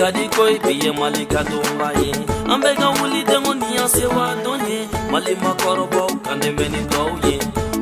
gadi koi biye mali gado mbaye ambega wuli dengo ni ansewa donye mali makorobo kande meni doye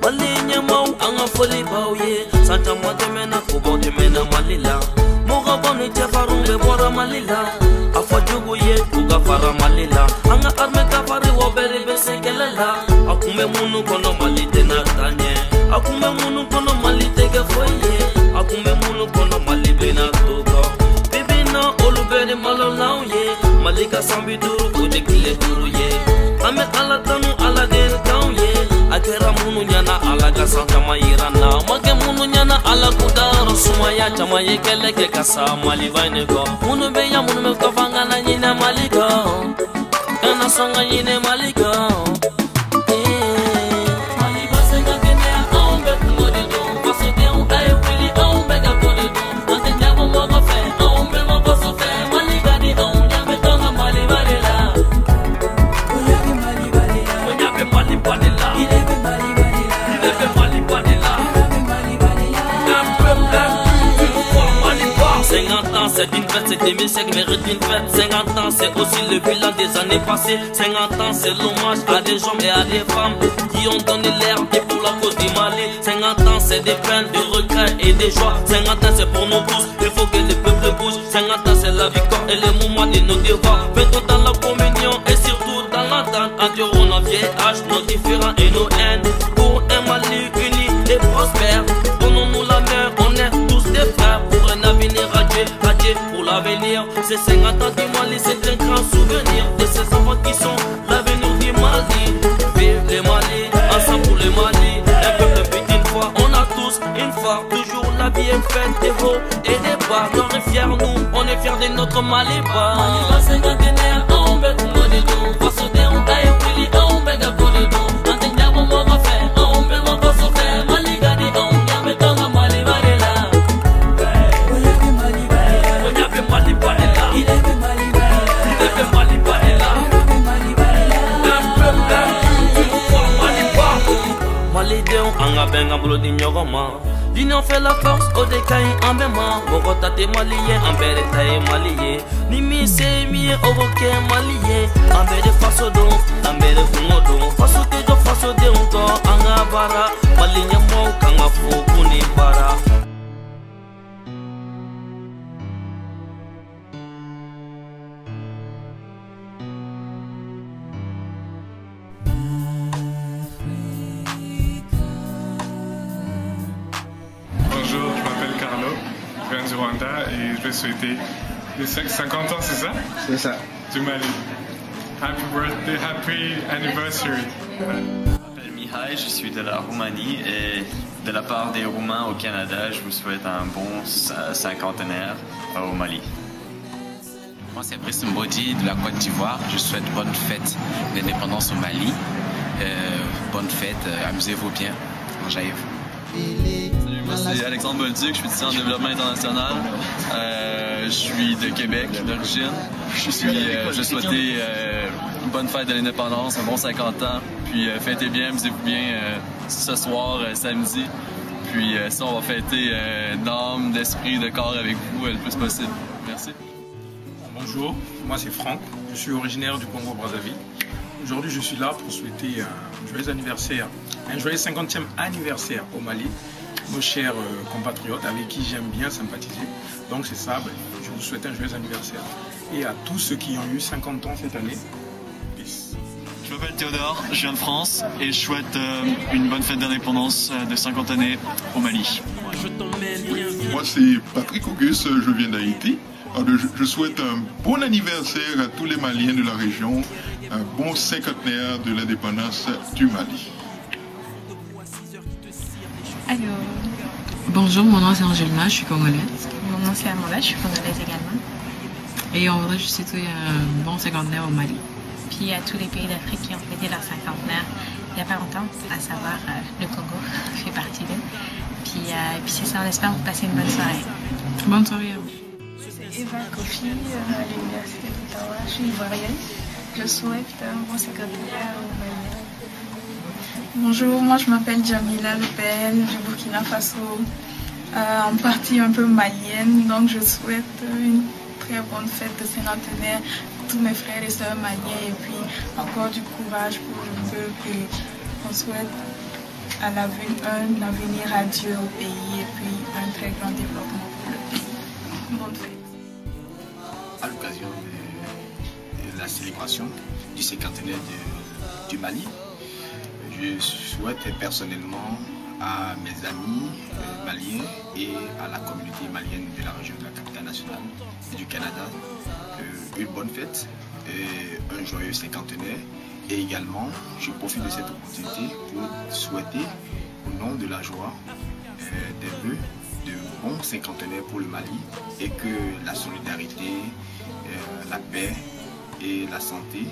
mali nyamau anga foli bauye santa mote mena kubo de mena malila moga bonu te farumbe bora malila afajugu ye kuga fara malila anga arme ka fari wo bere bese kelela akume munu kono mali de na tanye akume munu kono mali de ge foye akume munu kono mali be na togo bibina olubere malolaw ye malika sambi duru ode kile duru ye ame ala tanu ala der kaw ye akera munu nyana ala ga santa mayirana make munu nyana ala kudaro sumaya chama ye keleke kasa mali vaine go munu be ya munu me kafanga na nyina malika kana songa nyine malika C'est une fête, c'est des siècles mérite une fête. 50 ans, c'est aussi le bilan des années passées. 50 ans, c'est l'hommage à des hommes et à des femmes qui ont donné l'air et pour la cause du Mali. 50 ans, c'est des peines, des regrets et des joies. 50 ans, c'est pour nous tous, il faut que le peuple bouge. 50 ans, c'est la victoire et le moment de nos devoirs. Faites dans la communion et surtout dans l'entente. Endurons nos vieilles âges, nos différends et nos haines. Pour un Mali uni et prospère, donnons-nous la main, on est tous des frères. Pour un avenir radieux pour l'avenir, ces 50 ans du Mali, c'est un grand souvenir de ces enfants qui sont l'avenir du Mali. Vive le Mali, ensemble pour le Mali. Un peuple but une fois, on a tous une fois. Toujours la vie est faite des hauts et des bas. On est fiers, nous, on est fiers de notre Mali. Mali va 50 on veut tout le monde. Va sauter, on taille, on lit, on veut gagner pour le dos. On t'en a bon mot à faire, on veut mon boss au faire. Mali gadi, on vient mettre dans Mali, Mali là. Anga benga bolo di nyogoma l'union fait la force au décaille en bema Boko tate malien en bere taille malien ni mi se mi ovoke malien en bere faso do en bere fumodo faso te do faso de unto anga bara malien mo kanga fu kuni bara. Bonjour, je m'appelle Carlo, je viens du Rwanda et je vais souhaiter les 50 ans, c'est ça? C'est ça. Du Mali. Happy birthday, happy anniversary. Je m'appelle Mihai, je suis de la Roumanie et de la part des Roumains au Canada, je vous souhaite un bon cinquantenaire au Mali. Moi c'est Brice Mbodi de la Côte d'Ivoire, je souhaite bonne fête d'indépendance au Mali. Bonne fête, amusez-vous bien, Jaïf. Salut, moi c'est Alexandre Bolduc, je suis étudiant en développement international. Je suis de Québec d'origine. Je souhaitais une bonne fête de l'indépendance, un bon 50 ans. Puis fêtez bien, amusez-vous bien ce soir, samedi. Puis ça, on va fêter d'âme, d'esprit, de corps avec vous le plus possible. Merci. Bonjour, moi c'est Franck, je suis originaire du Congo-Brazzaville. Aujourd'hui, je suis là pour souhaiter un joyeux anniversaire, un joyeux 50e anniversaire au Mali, nos chers compatriotes avec qui j'aime bien sympathiser. Donc c'est ça, je vous souhaite un joyeux anniversaire. Et à tous ceux qui ont eu 50 ans cette année, peace. Je m'appelle Théodore, je viens de France et je souhaite une bonne fête d'indépendance de 50 années au Mali. Moi c'est Patrick Auguste, je viens d'Haïti. Je souhaite un bon anniversaire à tous les Maliens de la région, un bon cinquantenaire de l'indépendance du Mali. Allô. Bonjour, mon nom c'est Angelina, je suis congolaise. Mon nom c'est Amanda, je suis congolaise également. Et on voudrait juste souhaiter un bon cinquantenaire au Mali. Puis à tous les pays d'Afrique qui ont fêté leur cinquantenaire il n'y a pas longtemps, à savoir le Congo fait partie d'eux. Puis c'est ça, on espère vous passer une bonne soirée. Bonne soirée à vous. Eva Kofi à l'université d'Ottawa, je suis ivoirienne. Je souhaite un bon cinquantenaire au Mali. Bonjour, moi je m'appelle Jamila Lepel du Burkina Faso, en partie un peu malienne, donc je souhaite une très bonne fête de cinquantenaire pour tous mes frères et sœurs maliens et puis encore du courage pour le peuple et on souhaite un avenir radieux au pays et puis un très grand développement pour le pays. Bonne fête. À l'occasion de la célébration du cinquantenaire du Mali, je souhaite personnellement à mes amis maliens et à la communauté malienne de la région de la capitale nationale et du Canada une bonne fête et un joyeux cinquantenaire. Et également, je profite de cette opportunité pour souhaiter, au nom de la joie, des vœux de bons cinquantenaires pour le Mali et que la solidarité, la paix et la santé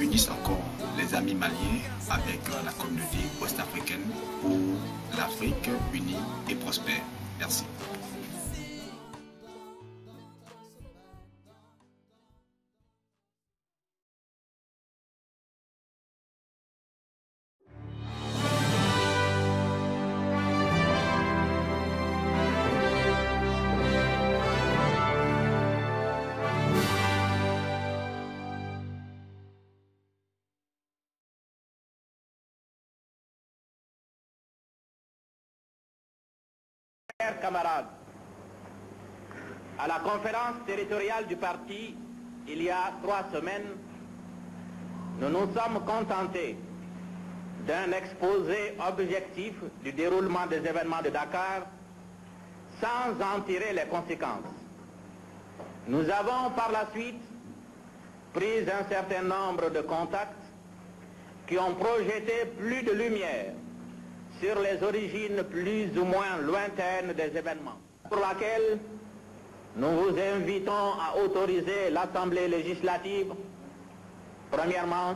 unissent encore les amis maliens avec la communauté ouest-africaine pour l'Afrique unie et prospère. Merci. Chers camarades, à la conférence territoriale du parti, il y a 3 semaines, nous nous sommes contentés d'un exposé objectif du déroulement des événements de Dakar sans en tirer les conséquences. Nous avons par la suite pris un certain nombre de contacts qui ont projeté plus de lumière sur les origines plus ou moins lointaines des événements, pour laquelle nous vous invitons à autoriser l'Assemblée législative, premièrement,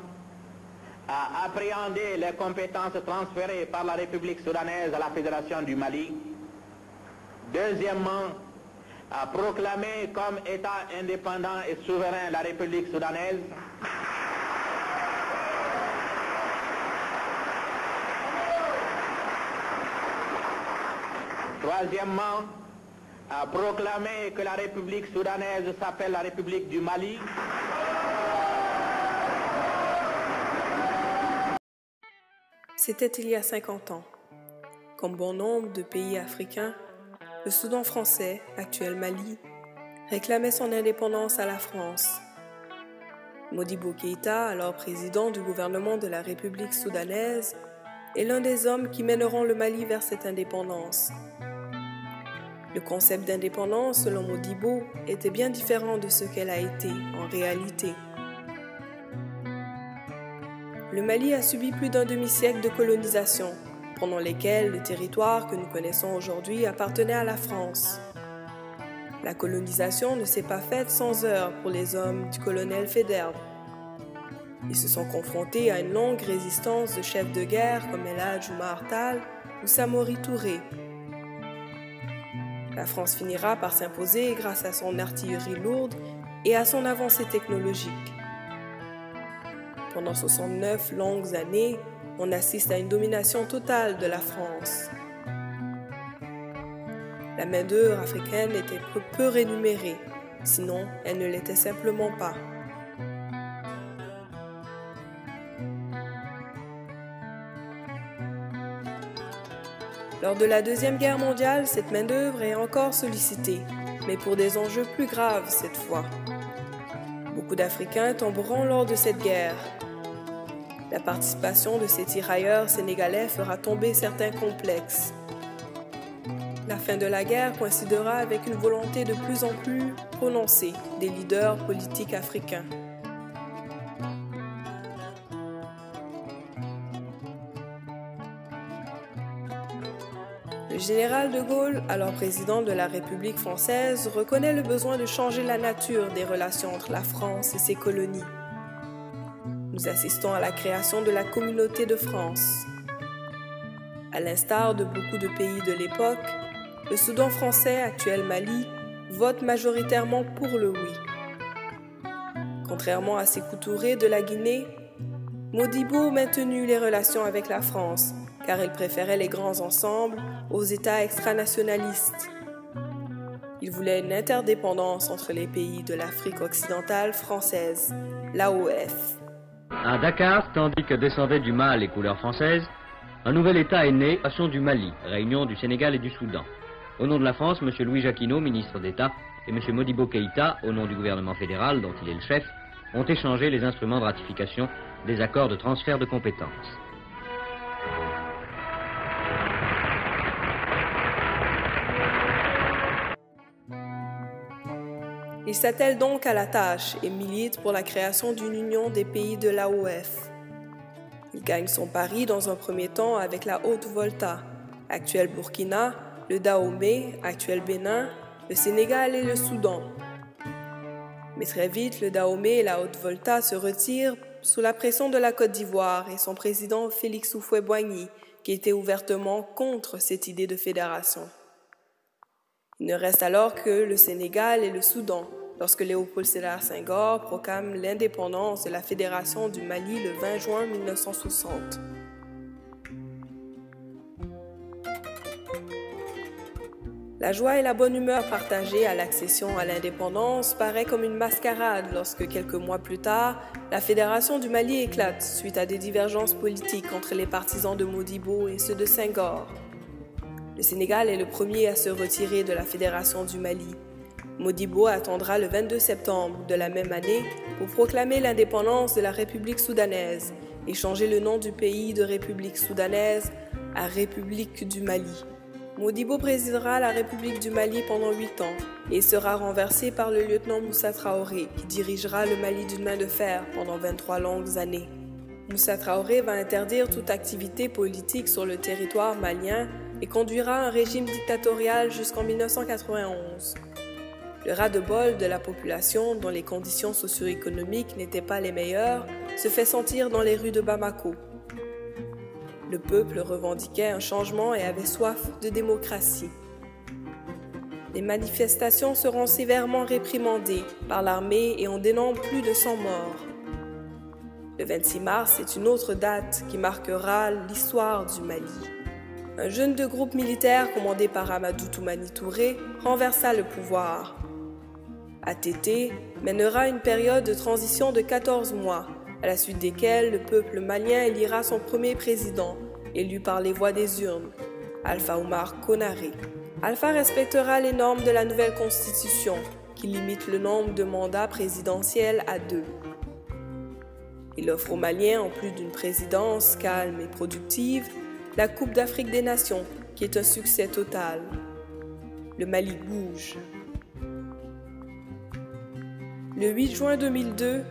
à appréhender les compétences transférées par la République soudanaise à la Fédération du Mali, deuxièmement, à proclamer comme État indépendant et souverain la République soudanaise, troisièmement, à proclamer que la République soudanaise s'appelle la République du Mali. C'était il y a 50 ans. Comme bon nombre de pays africains, le Soudan français, actuel Mali, réclamait son indépendance à la France. Modibo Keïta, alors président du gouvernement de la République soudanaise, est l'un des hommes qui mèneront le Mali vers cette indépendance. Le concept d'indépendance, selon Modibo, était bien différent de ce qu'elle a été en réalité. Le Mali a subi plus d'un demi-siècle de colonisation, pendant lesquels le territoire que nous connaissons aujourd'hui appartenait à la France. La colonisation ne s'est pas faite sans heurts pour les hommes du colonel Faidherbe. Ils se sont confrontés à une longue résistance de chefs de guerre comme El Hadj Oumar Tall ou Samori Touré. La France finira par s'imposer grâce à son artillerie lourde et à son avancée technologique. Pendant 69 longues années, on assiste à une domination totale de la France. La main-d'œuvre africaine était peu rémunérée, sinon elle ne l'était simplement pas. Lors de la Deuxième Guerre mondiale, cette main-d'œuvre est encore sollicitée, mais pour des enjeux plus graves cette fois. Beaucoup d'Africains tomberont lors de cette guerre. La participation de ces tirailleurs sénégalais fera tomber certains complexes. La fin de la guerre coïncidera avec une volonté de plus en plus prononcée des leaders politiques africains. Le général de Gaulle, alors président de la République française, reconnaît le besoin de changer la nature des relations entre la France et ses colonies. Nous assistons à la création de la Communauté de France. À l'instar de beaucoup de pays de l'époque, le Soudan français, actuel Mali, vote majoritairement pour le oui. Contrairement à Sékou Touré de la Guinée, Modibo maintenu les relations avec la France, car il préférait les grands ensembles aux États extranationalistes. Il Il voulait une interdépendance entre les pays de l'Afrique occidentale française, l'AOF. À Dakar, tandis que descendaient du mâle les couleurs françaises, un nouvel État est né, Fédération du Mali, réunion du Sénégal et du Soudan. Au nom de la France, M. Louis Jacquinot, ministre d'État, et M. Modibo Keïta, au nom du gouvernement fédéral dont il est le chef, ont échangé les instruments de ratification des accords de transfert de compétences. Il s'attelle donc à la tâche et milite pour la création d'une union des pays de l'AOF. Il gagne son pari dans un premier temps avec la Haute-Volta, actuelle Burkina, le Dahomey, actuel Bénin, le Sénégal et le Soudan. Mais très vite, le Dahomey et la Haute-Volta se retirent sous la pression de la Côte d'Ivoire et son président Félix Houphouët-Boigny, qui était ouvertement contre cette idée de fédération. Il ne reste alors que le Sénégal et le Soudan, lorsque Léopold Sédar Senghor proclame l'indépendance de la Fédération du Mali le 20 juin 1960. La joie et la bonne humeur partagées à l'accession à l'indépendance paraît comme une mascarade lorsque, quelques mois plus tard, la Fédération du Mali éclate suite à des divergences politiques entre les partisans de Modibo et ceux de Senghor. Le Sénégal est le premier à se retirer de la Fédération du Mali. Modibo attendra le 22 septembre de la même année pour proclamer l'indépendance de la République soudanaise et changer le nom du pays de République soudanaise à République du Mali. Modibo présidera la République du Mali pendant 8 ans et sera renversé par le lieutenant Moussa Traoré qui dirigera le Mali d'une main de fer pendant 23 longues années. Moussa Traoré va interdire toute activité politique sur le territoire malien et conduira un régime dictatorial jusqu'en 1991. Le ras-de-bol de la population, dont les conditions socio-économiques n'étaient pas les meilleures, se fait sentir dans les rues de Bamako. Le peuple revendiquait un changement et avait soif de démocratie. Les manifestations seront sévèrement réprimandées par l'armée et on dénombre plus de 100 morts. Le 26 mars est une autre date qui marquera l'histoire du Mali. Un jeune de groupe militaire commandé par Amadou Toumani Touré renversa le pouvoir. ATT mènera une période de transition de 14 mois, à la suite desquelles le peuple malien élira son premier président, élu par les voix des urnes, Alpha Oumar Konaré. Alpha respectera les normes de la nouvelle constitution, qui limite le nombre de mandats présidentiels à 2. Il offre aux Maliens, en plus d'une présidence calme et productive, la Coupe d'Afrique des Nations, qui est un succès total. Le Mali bouge. Le 8 juin 2002,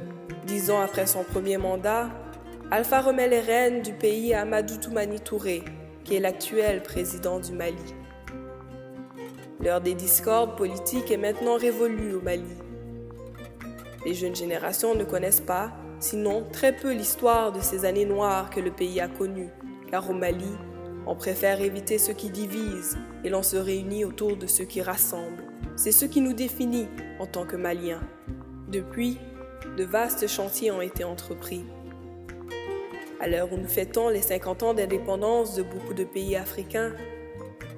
10 ans après son premier mandat, Alpha remet les rênes du pays à Amadou Toumani Touré, qui est l'actuel président du Mali. L'heure des discordes politiques est maintenant révolue au Mali. Les jeunes générations ne connaissent pas, sinon très peu, l'histoire de ces années noires que le pays a connues, car au Mali, on préfère éviter ce qui divise et l'on se réunit autour de ce qui rassemble. C'est ce qui nous définit en tant que Maliens. Depuis, de vastes chantiers ont été entrepris. À l'heure où nous fêtons les 50 ans d'indépendance de beaucoup de pays africains,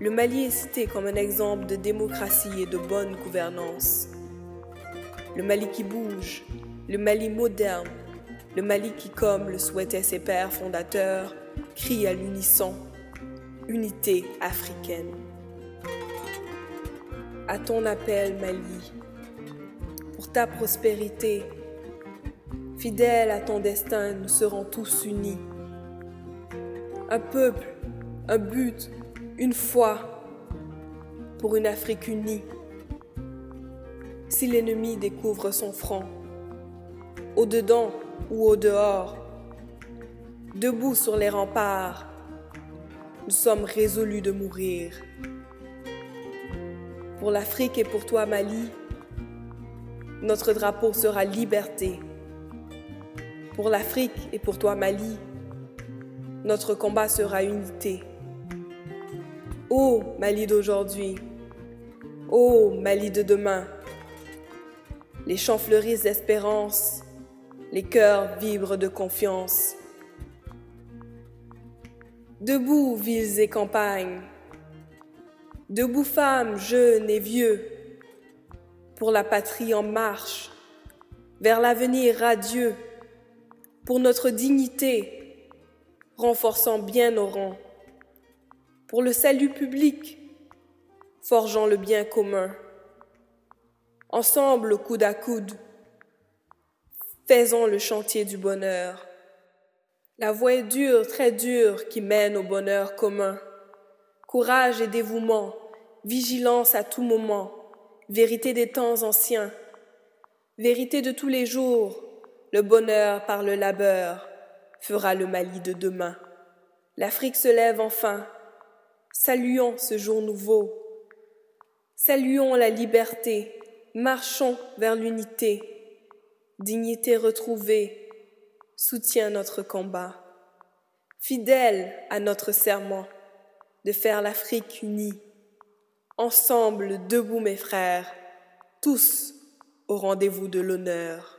le Mali est cité comme un exemple de démocratie et de bonne gouvernance. Le Mali qui bouge, le Mali moderne, le Mali qui, comme le souhaitaient ses pères fondateurs, crie à l'unisson « Unité africaine ». À ton appel, Mali, pour ta prospérité, fidèle à ton destin, nous serons tous unis. Un peuple, un but, une foi, pour une Afrique unie. Si l'ennemi découvre son front, au-dedans ou au-dehors, debout sur les remparts, nous sommes résolus de mourir. Pour l'Afrique et pour toi, Mali, notre drapeau sera liberté. Pour l'Afrique et pour toi, Mali, notre combat sera unité. Ô Mali d'aujourd'hui, ô Mali de demain, les champs fleurissent d'espérance, les cœurs vibrent de confiance. Debout, villes et campagnes, debout femmes, jeunes et vieux, pour la patrie en marche, vers l'avenir radieux, pour notre dignité, renforçant bien nos rangs, pour le salut public, forgeant le bien commun. Ensemble, coude à coude, faisons le chantier du bonheur. La voie est dure, très dure, qui mène au bonheur commun. Courage et dévouement, vigilance à tout moment, vérité des temps anciens, vérité de tous les jours, le bonheur par le labeur fera le Mali de demain. L'Afrique se lève enfin, saluons ce jour nouveau, saluons la liberté, marchons vers l'unité, dignité retrouvée, soutient notre combat, fidèle à notre serment de faire l'Afrique unie. Ensemble, debout mes frères, tous au rendez-vous de l'honneur.